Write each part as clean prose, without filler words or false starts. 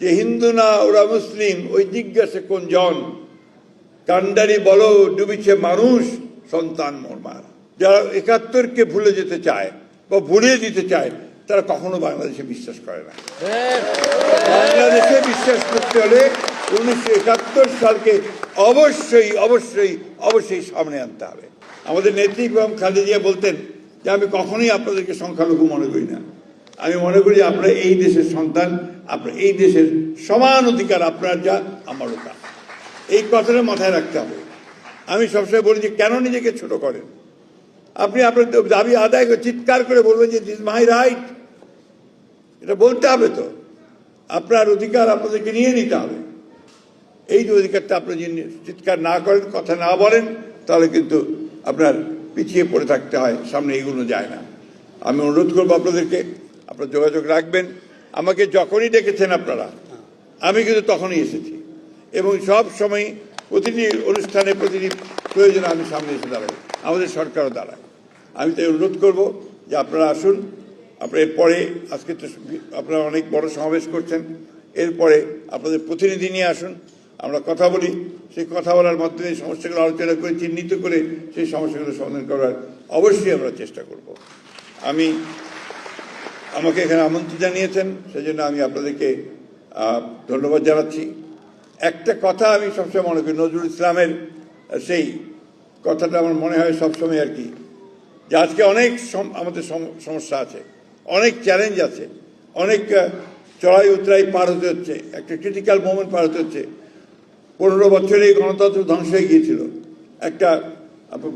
যে হিন্দু না ওরা মুসলিম ওই জিজ্ঞাসে কোন জন, কান্ডারি বলো ডুবিছে মানুষ সন্তান মরমার। যারা ৭১কে ভুলে যেতে চায় বা ভুলিয়ে দিতে চায় তারা কখনো বাংলাদেশে বিশ্বাস করে না। বাংলাদেশে বিশ্বাস করতে হলে ১৯৭১ সালকে অবশ্যই অবশ্যই অবশ্যই সামনে আনতে হবে। আমাদের নেত্রী বেগম খালেদা জিয়া বলতেন যে আমি কখনোই আপনাদেরকে সংখ্যালঘু মনে করি না, আমি মনে করি আপনারা এই দেশের সন্তান, আপনার এই দেশের সমান অধিকার আপনার যা আমারও তা। এই কথাটা মাথায় রাখতে হবে। আমি সবসময় বলি যে কেন নিজেকে ছোট করেন? আপনি আপনার দাবি আদায় করে চিৎকার করে বলবেন যে দিস মাই রাইট, এটা বলতে হবে। তো আপনার অধিকার আপনাদেরকে নিয়ে নিতে হবে। এই যে অধিকারটা আপনি যদি চিৎকার না করেন, কথা না বলেন, তাহলে কিন্তু আপনার পিছিয়ে পড়ে থাকতে হয়, সামনে এগুলো যায় না। আমি অনুরোধ করবো আপনাদেরকে, আপনারা যোগাযোগ রাখবেন। আমাকে যখনই ডেকেছেন আপনারা, আমি কিন্তু তখনই এসেছি এবং সব সময় প্রতিটি অনুষ্ঠানে প্রতিটি প্রয়োজনে আমি সামনে এসে দাঁড়াই, আমাদের সরকারও দাঁড়ায়। আমি তাই অনুরোধ করব যে আপনারা আসুন। আপনার এরপরে আজকে তো আপনারা অনেক বড় সমাবেশ করছেন, এরপরে আপনাদের প্রতিনিধি নিয়ে আসুন, আমরা কথা বলি। সেই কথা বলার মাধ্যমে সমস্যাগুলো আলোচনা করে চিহ্নিত করে সেই সমস্যাগুলো সমাধান করার অবশ্যই আমরা চেষ্টা করব। আমাকে এখানে আমন্ত্রণ জানিয়েছেন, সেজন্য আমি আপনাদেরকে ধন্যবাদ জানাচ্ছি। একটা কথা আমি সবসময় মনে করি, নজরুল ইসলামের সেই কথাটা আমার মনে হয় সবসময় আর কি, যে আজকে অনেক আমাদের সমস্যা আছে, অনেক চ্যালেঞ্জ আছে, অনেক চড়াই উতরাই পার হতে হচ্ছে, একটা ক্রিটিক্যাল মোমেন্ট পার হতে হচ্ছে। 15 বছরে গণতন্ত্র ধ্বংস হয়ে গিয়েছিল, একটা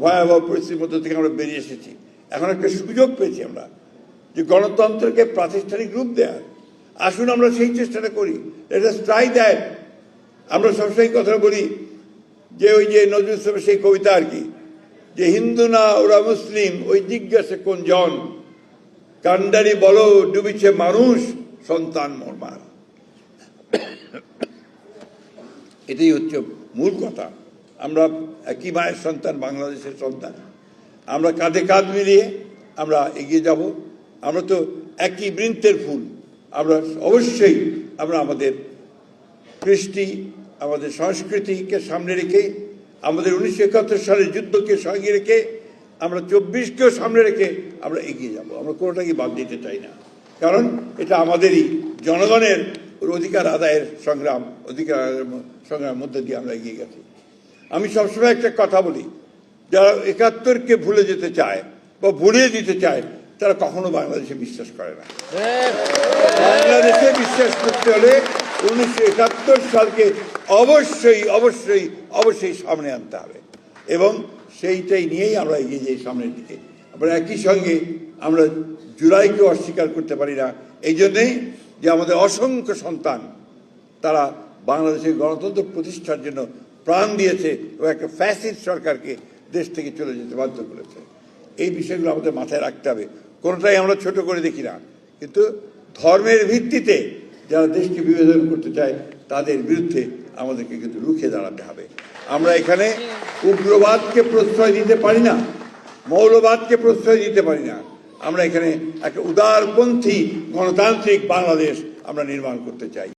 ভয়াবহ পরিস্থিতির মধ্যে থেকে আমরা বেরিয়ে এসেছি। এখন একটা সুযোগ পেয়েছি আমরা যে গণতন্ত্রকে প্রাতিষ্ঠানিক রূপ দেওয়ার। আসুন আমরা সেই চেষ্টাটা করি, লেট আস ট্রাই দ্যাট। আমরা সবসময় কথা বলি যে ওই যে নজরুল ইসলামের সেই কবিতা আর কি, যে হিন্দু না ওরা মুসলিম ওই জিজ্ঞাসে কোন জন, কান্ডারি বলো ডুবিছে মানুষ সন্তান মরমার। এটাই হচ্ছে মূল কথা। আমরা একই মায়ের সন্তান, বাংলাদেশের সন্তান। আমরা কাঁধে কাঁধ মিলিয়ে আমরা এগিয়ে যাব। আমরা তো একই বৃন্তের ফুল। আমরা অবশ্যই আমরা আমাদের কৃষ্টি, আমাদের সংস্কৃতিকে সামনে রেখে, আমাদের 1971 সালের যুদ্ধকে সঙ্গে রেখে, আমরা 24কেও সামনে রেখে আমরা এগিয়ে যাব। আমরা কোনোটাকে বাদ দিতে চাই না, কারণ এটা আমাদেরই জনগণের অধিকার আদায়ের সংগ্রাম, অধিকার সংগ্রামের মধ্যে দিয়ে আমরা এগিয়ে গেছি। আমি সবসময় একটা কথা বলি, যারা ৭১কে ভুলে যেতে চায় বা ভুলিয়ে দিতে চায় তারা কখনো বাংলাদেশে বিশ্বাস করে না। বাংলাদেশে বিশ্বাস করতে হলে 19৭১ সালকে অবশ্যই অবশ্যই অবশ্যই সামনে আনতে হবে এবং সেইটাই নিয়েই আমরা এগিয়ে যাই সামনের দিকে। আমরা একই সঙ্গে আমরা জুলাইকে অস্বীকার করতে পারি না, এই জন্যেই যে আমাদের অসংখ্য সন্তান তারা বাংলাদেশের গণতন্ত্র প্রতিষ্ঠার জন্য প্রাণ দিয়েছে এবং একটা ফ্যাসিস্ট সরকারকে দেশ থেকে চলে যেতে বাধ্য করেছে। এই বিষয়গুলো আমাদের মাথায় রাখতে হবে। কোনোটাই আমরা ছোট করে দেখি না, কিন্তু ধর্মের ভিত্তিতে যারা দেশকে বিভাজন করতে চায় তাদের বিরুদ্ধে আমাদেরকে কিন্তু রুখে দাঁড়াতে হবে। আমরা এখানে উগ্রবাদকে প্রশ্রয় দিতে পারি না, মৌলবাদকে প্রশ্রয় দিতে পারি না। আমরা এখানে একটা উদারপন্থী গণতান্ত্রিক বাংলাদেশ আমরা নির্মাণ করতে চাই।